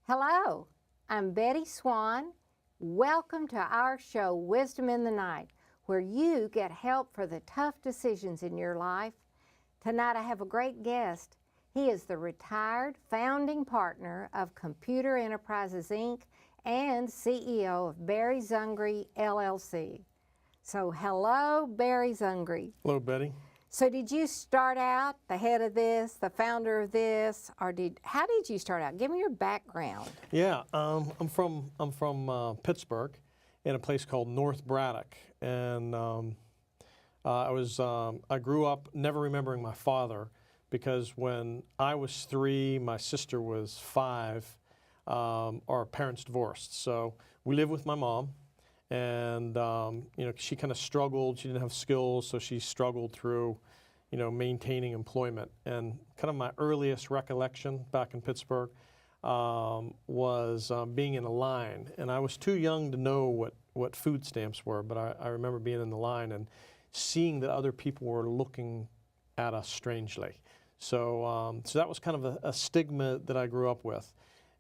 Hello, I'm Betty Swan. Welcome to our show, Wisdom in the Night, where you get help for the tough decisions in your life. Tonight I have a great guest. He is the retired founding partner of Computer Enterprises, Inc. and CEO of Barry Zungre LLC. So hello, Barry Zungre. Hello, Betty. So did you start out the head of this, the founder of this, or how did you start out? Give me your background. Yeah, I'm from Pittsburgh, in a place called North Braddock, and I grew up never remembering my father because when I was 3, my sister was 5. Our parents divorced, so we lived with my mom. And she kind of struggled. She didn't have skills, so she struggled through, maintaining employment. And kind of my earliest recollection back in Pittsburgh was being in a line. And I was too young to know what food stamps were, but I remember being in the line and seeing that other people were looking at us strangely. So that was kind of a stigma that I grew up with.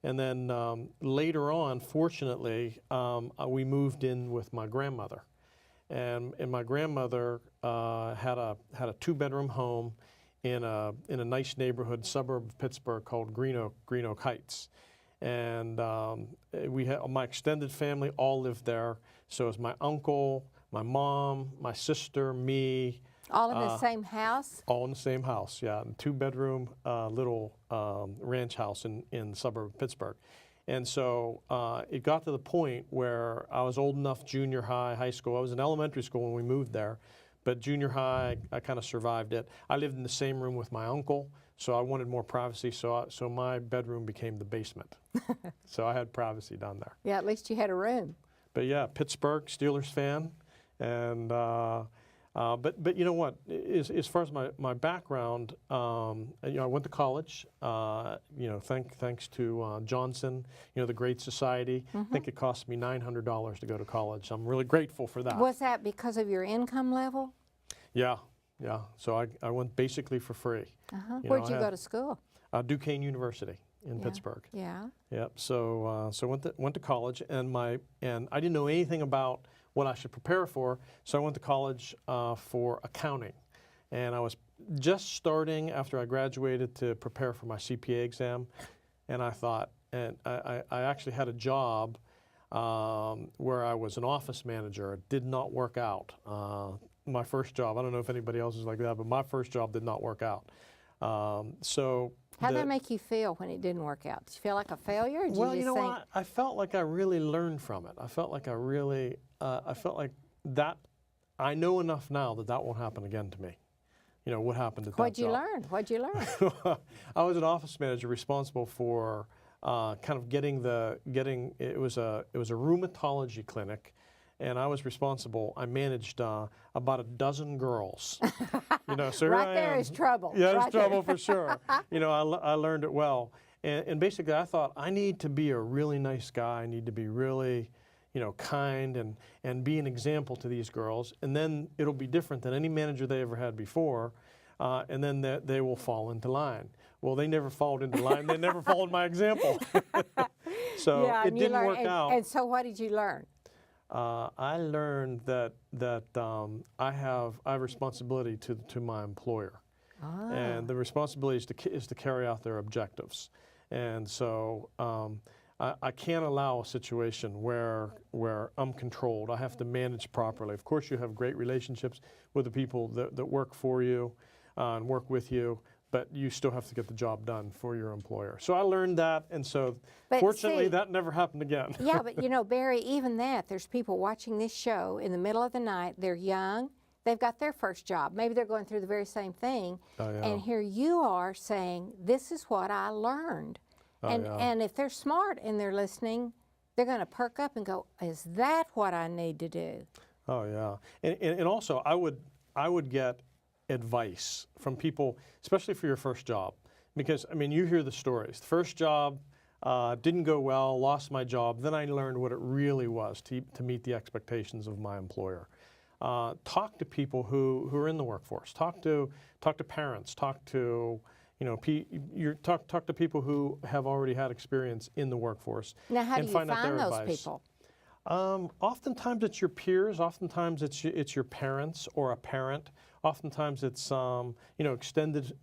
And then later on, fortunately, we moved in with my grandmother, and my grandmother had a 2-bedroom home in a nice neighborhood suburb of Pittsburgh called Green Oak Heights, and we had my extended family all lived there. So it was my uncle, my mom, my sister, me. All in the same house? All in the same house, yeah. 2-bedroom little ranch house in the suburb of Pittsburgh. And so it got to the point where I was old enough, junior high, high school. I was in elementary school when we moved there, but junior high, I kind of survived it. I lived in the same room with my uncle, so I wanted more privacy, so my bedroom became the basement. So I had privacy down there. Yeah, at least you had a room. But yeah, Pittsburgh Steelers fan, and but you know what? As far as my background, I went to college. Thanks to Johnson, the Great Society. I think it cost me $900 to go to college. I'm really grateful for that. Was that because of your income level? Yeah. So I went basically for free. Where'd you go to school? Duquesne University in Pittsburgh. Yeah. Yep. So went to college, and I didn't know anything about what I should prepare for, so I went to college for accounting. And I was just starting after I graduated to prepare for my CPA exam, and I thought, and I actually had a job where I was an office manager. It did not work out. My first job, I don't know if anybody else is like that, but my first job did not work out. How'd that make you feel when it didn't work out? Did you feel like a failure? Or did well, you you know think... what? I felt like I really learned from it. I felt like I felt like that. I know enough now that won't happen again to me. What happened at that job. What'd you learn? I was an office manager responsible for kind of getting. It was a rheumatology clinic. And I was responsible. I managed about a dozen girls. So right there is trouble. Yeah, right it's trouble for sure. I learned it well. And basically, I thought I need to be a really nice guy. I need to be really, kind and be an example to these girls. And then it'll be different than any manager they ever had before. And then they will fall into line. Well, they never followed into line. They never followed my example. So it didn't work out. And so what did you learn? I learned that I have responsibility to my employer, and the responsibility is to carry out their objectives. And so I can't allow a situation where I'm controlled. I have to manage properly. Of course, you have great relationships with the people that work for you and work with you, but you still have to get the job done for your employer. So I learned that, and so fortunately that never happened again. Yeah, but Barry, even there's people watching this show in the middle of the night. They're young. They've got their first job. Maybe they're going through the very same thing. Oh, yeah. And here you are saying, this is what I learned. And if they're smart and they're listening, they're going to perk up and go, is that what I need to do? Oh, yeah. And also, I would get advice from people, especially for your first job, because you hear the stories. The first job didn't go well, lost my job. Then I learned what it really was to meet the expectations of my employer. Talk to people who are in the workforce. Talk to parents. Talk to You talk to people who have already had experience in the workforce. Now, how do and you find out find their those advice. people? Oftentimes it's your peers. Oftentimes it's your parents or a parent. Oftentimes it's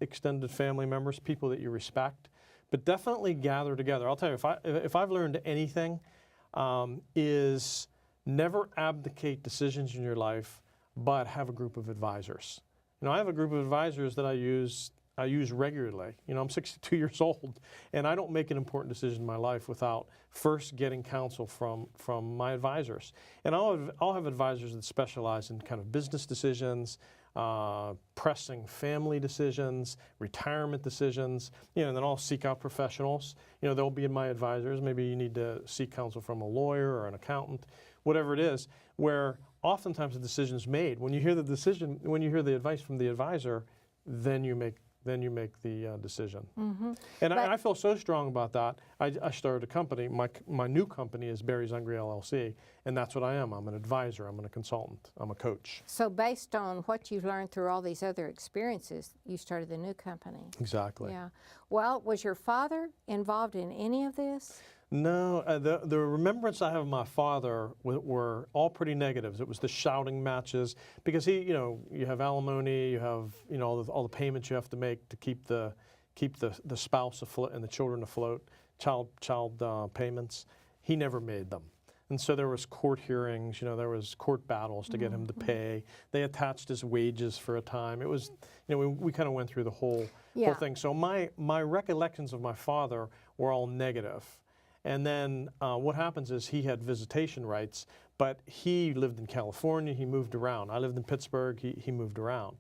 extended family members, people that you respect. But definitely gather together. I'll tell you, if I've learned anything, is never abdicate decisions in your life, but have a group of advisors. I have a group of advisors that I use regularly. I'm 62 years old, and I don't make an important decision in my life without first getting counsel from my advisors. And I'll have advisors that specialize in kind of business decisions, pressing family decisions, retirement decisions, and then I'll seek out professionals. They'll be my advisors. Maybe you need to seek counsel from a lawyer or an accountant, whatever it is, where oftentimes the decision is made. When you hear the advice from the advisor, then you make the decision. Mm-hmm. And I feel so strong about that. I started a company. My new company is Barry Zungre LLC, and that's what I am. I'm an advisor. I'm a consultant. I'm a coach. So based on what you've learned through all these other experiences, you started the new company. Exactly. Yeah. Well, was your father involved in any of this? No, the remembrance I have of my father were all pretty negatives. It was the shouting matches because you have alimony, you have all the payments you have to make to keep the spouse afloat and the children afloat, child payments. He never made them, and so there was court hearings. There was court battles to get him to pay. They attached his wages for a time. It was we kind of went through the whole thing. So my recollections of my father were all negative. And then what happens is he had visitation rights, but he lived in California. He moved around. I lived in Pittsburgh. He moved around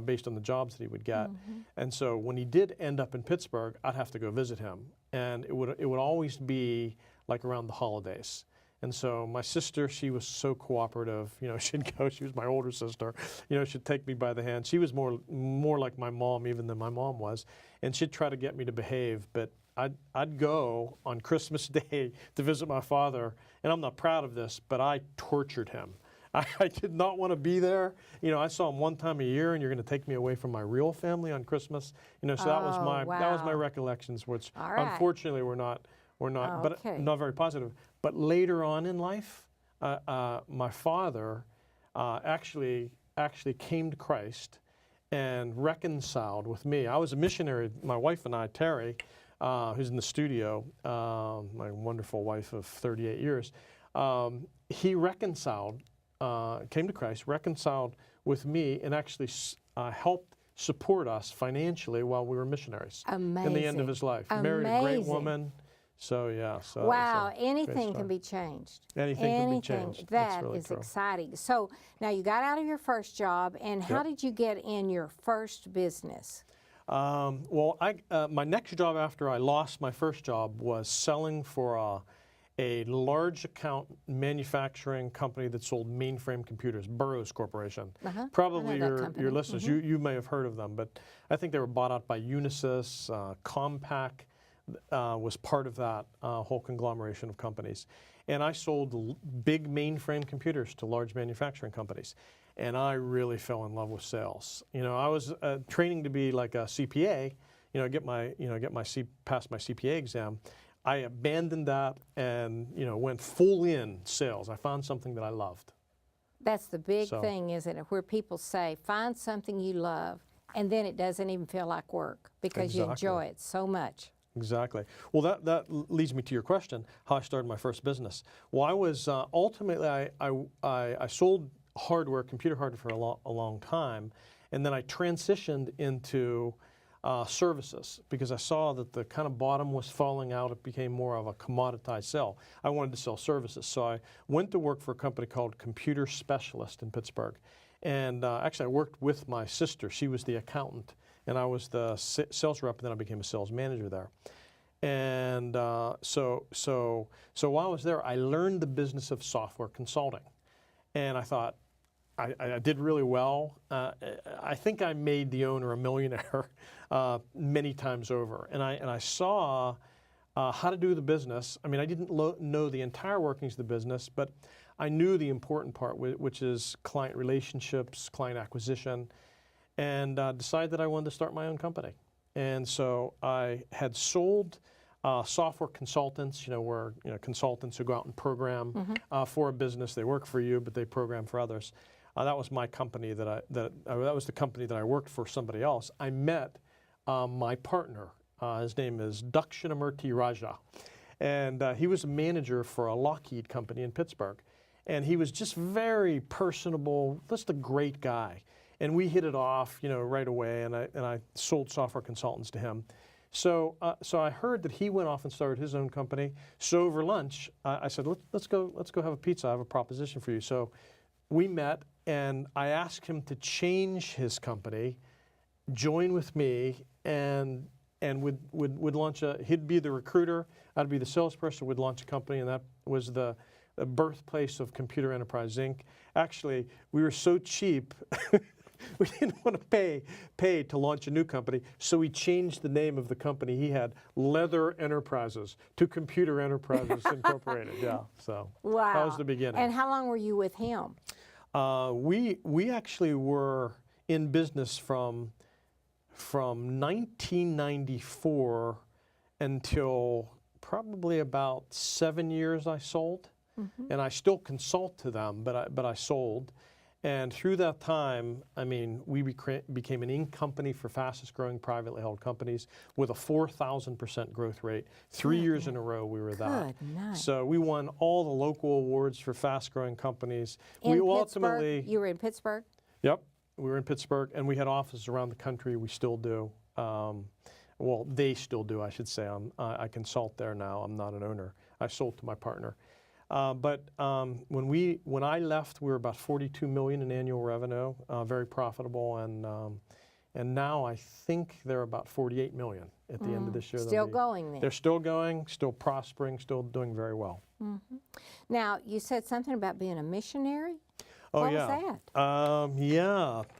based on the jobs that he would get. Mm-hmm. And so when he did end up in Pittsburgh, I'd have to go visit him. And it would always be like around the holidays. And so my sister, she was so cooperative. She'd go. She was my older sister. She'd take me by the hand. She was more like my mom even than my mom was. And she'd try to get me to behave. But I'd go on Christmas Day to visit my father, and I'm not proud of this, but I tortured him. I did not want to be there. I saw him one time a year, and you're going to take me away from my real family on Christmas. So that was my recollections, which unfortunately were not, but not very positive. But later on in life, my father actually came to Christ and reconciled with me. I was a missionary. My wife and I, Terry, who's in the studio, my wonderful wife of 38 years, he reconciled, came to Christ, reconciled with me, and actually helped support us financially while we were missionaries. Amazing. In the end of his life. He married a great woman. So, yeah. So wow, anything can be changed. Anything can be changed. That really is true. exciting. So, now you got out of your first job, and how did you get in your first business? Well, my next job after I lost my first job was selling for a large account manufacturing company that sold mainframe computers, Burroughs Corporation. Probably your listeners, you may have heard of them, but I think they were bought out by Unisys. Compaq was part of that whole conglomeration of companies. And I sold big mainframe computers to large manufacturing companies. And I really fell in love with sales. I was training to be like a CPA, pass my CPA exam. I abandoned that and, went full in sales. I found something that I loved. That's the big thing, isn't it? Where people say, find something you love, and then it doesn't even feel like work because you enjoy it so much. Exactly. Well, that leads me to your question, how I started my first business. Well, I was ultimately, I sold hardware, computer hardware for a long time, and then I transitioned into services because I saw that the kind of bottom was falling out. It became more of a commoditized sell. I wanted to sell services, so I went to work for a company called Computer Specialist in Pittsburgh. And actually, I worked with my sister. She was the accountant, and I was the sales rep, and then I became a sales manager there. And so while I was there, I learned the business of software consulting. And I thought, I did really well. I think I made the owner a millionaire many times over. And I saw how to do the business. I mean, I didn't know the entire workings of the business, but I knew the important part, which is client relationships, client acquisition, and decided that I wanted to start my own company. And so I had sold software consultants, where consultants who go out and program for a business. They work for you, but they program for others. That was my company that was the company that I worked for somebody else. I met my partner. His name is Dakshinamurti Raja. And he was a manager for a Lockheed company in Pittsburgh. And he was just very personable, just a great guy. And we hit it off, right away. And I sold software consultants to him. So I heard that he went off and started his own company. So over lunch, I said, let's go have a pizza. I have a proposition for you. So we met, and I asked him to change his company, join with me, and would launch he'd be the recruiter, I'd be the salesperson, would launch a company, and that was the birthplace of Computer Enterprise Inc. Actually, we were so cheap, we didn't want to pay to launch a new company, so we changed the name of the company he had, Leather Enterprises, to Computer Enterprises Incorporated. Yeah, so wow. That was the beginning. And how long were you with him? We actually were in business from 1994 until probably about 7 years I sold. And I still consult to them, but I sold. And through that time, we became an Inc. company for fastest growing privately held companies with a 4,000% growth rate. 3 years in a row we were that. Good night. So we won all the local awards for fast growing companies. In Pittsburgh? You were in Pittsburgh? Yep. We were in Pittsburgh, and we had offices around the country. We still do. Well, they still do, I should say. I consult there now. I'm not an owner. I sold to my partner. But when I left, we were about $42 million in annual revenue, very profitable, and now I think they're about $48 million at the end of this year. Still going then? They're still going, still prospering, still doing very well. Now, you said something about being a missionary? Oh, what yeah. was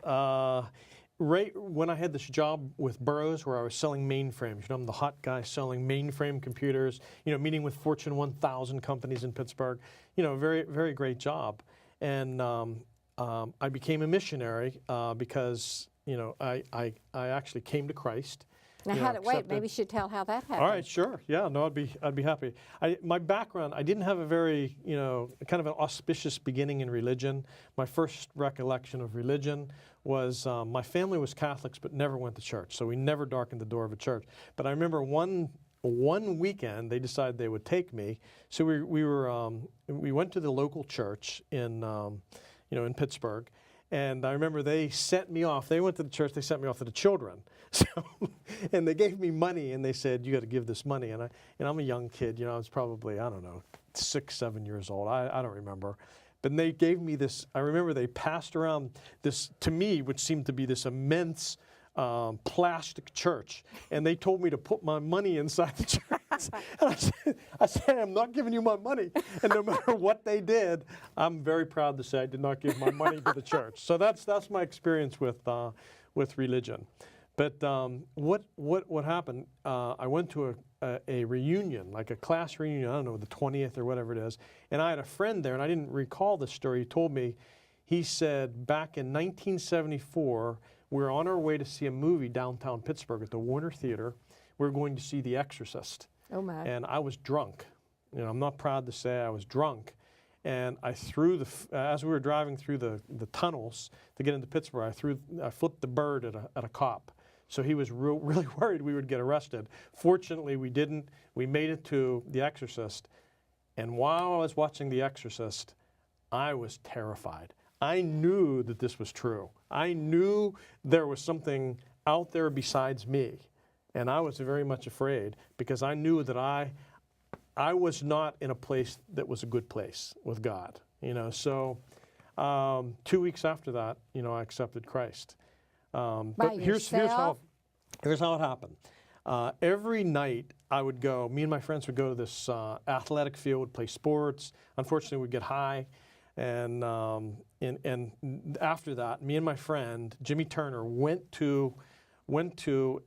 that? Right when I had this job with Burroughs where I was selling mainframes, I'm the hot guy selling mainframe computers, meeting with Fortune 1000 companies in Pittsburgh, very, very great job. And I became a missionary because, I actually came to Christ. Now, wait, maybe you should tell how that happened. All right, sure. Yeah, no, I'd be happy. My background, I didn't have a very, kind of an auspicious beginning in religion. My first recollection of religion was my family was Catholics but never went to church, so we never darkened the door of a church. But I remember one weekend they decided they would take me, so we went to the local church in Pittsburgh. And I remember they sent me off. They went to the church. They sent me off to the children. So, and they gave me money, and they said, "You got to give this money." And I'm a young kid. I was probably 6, 7 years old. I don't remember. But they gave me this. I remember they passed around this to me, which seemed to be this immense plastic church, and they told me to put my money inside the church. And I said, I'm not giving you my money. And no matter what they did, I'm very proud to say I did not give my money to the church. So that's my experience with religion. But what happened? I went to a reunion, like a class reunion. I don't know, the 20th or whatever it is. And I had a friend there, and I didn't recall this story. He told me, he said back in 1974. We were on our way to see a movie downtown Pittsburgh at the Warner Theater. We were going to see The Exorcist. Oh, my. And I was drunk. I'm not proud to say I was drunk. And I threw as we were driving through the tunnels to get into Pittsburgh, I flipped the bird at a cop. So he was really worried we would get arrested. Fortunately, we didn't. We made it to The Exorcist. And while I was watching The Exorcist, I was terrified. I knew that this was true. I knew there was something out there besides me. And I was very much afraid because I knew that I was not in a place that was a good place with God. So 2 weeks after that, I accepted Christ. But here's how it happened. Every night I would go, me and my friends would go to this athletic field, play sports. Unfortunately, we'd get high. And after that, me and my friend, Jimmy Turner, went to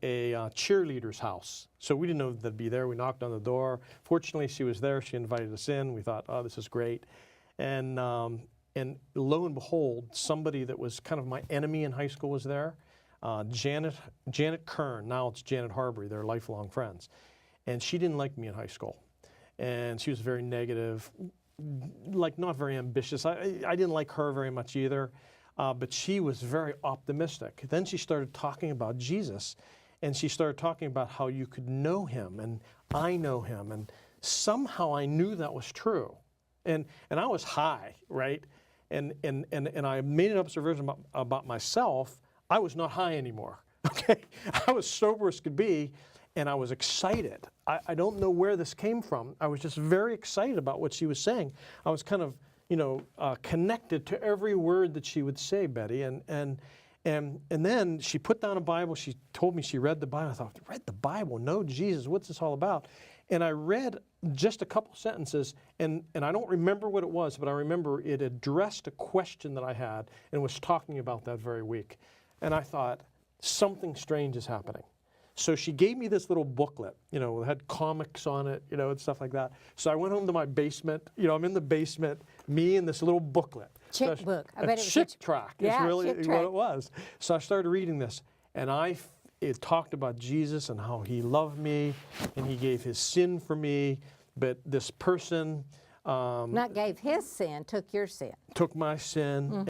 a cheerleader's house. So we didn't know they'd be there. We knocked on the door. Fortunately, she was there. She invited us in. We thought, oh, this is great. And lo and behold, somebody that was kind of my enemy in high school was there. Janet Kern, now it's Janet Harbury, they're lifelong friends. And she didn't like me in high school. And she was very negative, like not very ambitious. I didn't like her very much either, but she was very optimistic. Then she started talking about Jesus, and she started talking about how you could know him, and I know him, and somehow I knew that was true. And I was high, right? And I made an observation about myself. I was not high anymore, okay? I was sober as could be, and I was excited. I don't know where this came from. I was just very excited about what she was saying. I was kind of, connected to every word that she would say, Betty. And then she put down a Bible. She told me she read the Bible. I thought, read the Bible? No, Jesus, what's this all about? And I read just a couple sentences, and I don't remember what it was, but I remember it addressed a question that I had and was talking about that very week. And I thought, something strange is happening. So she gave me this little booklet, it had comics on it, and stuff like that. So I went home to my basement, I'm in the basement, me and this little booklet. Chick book. I bet it was Chick track is really Chick what track. it was. So I started reading this, and it talked about Jesus and how he loved me, and he gave his sin for me, but this person Not gave his sin, took your sin. took my sin.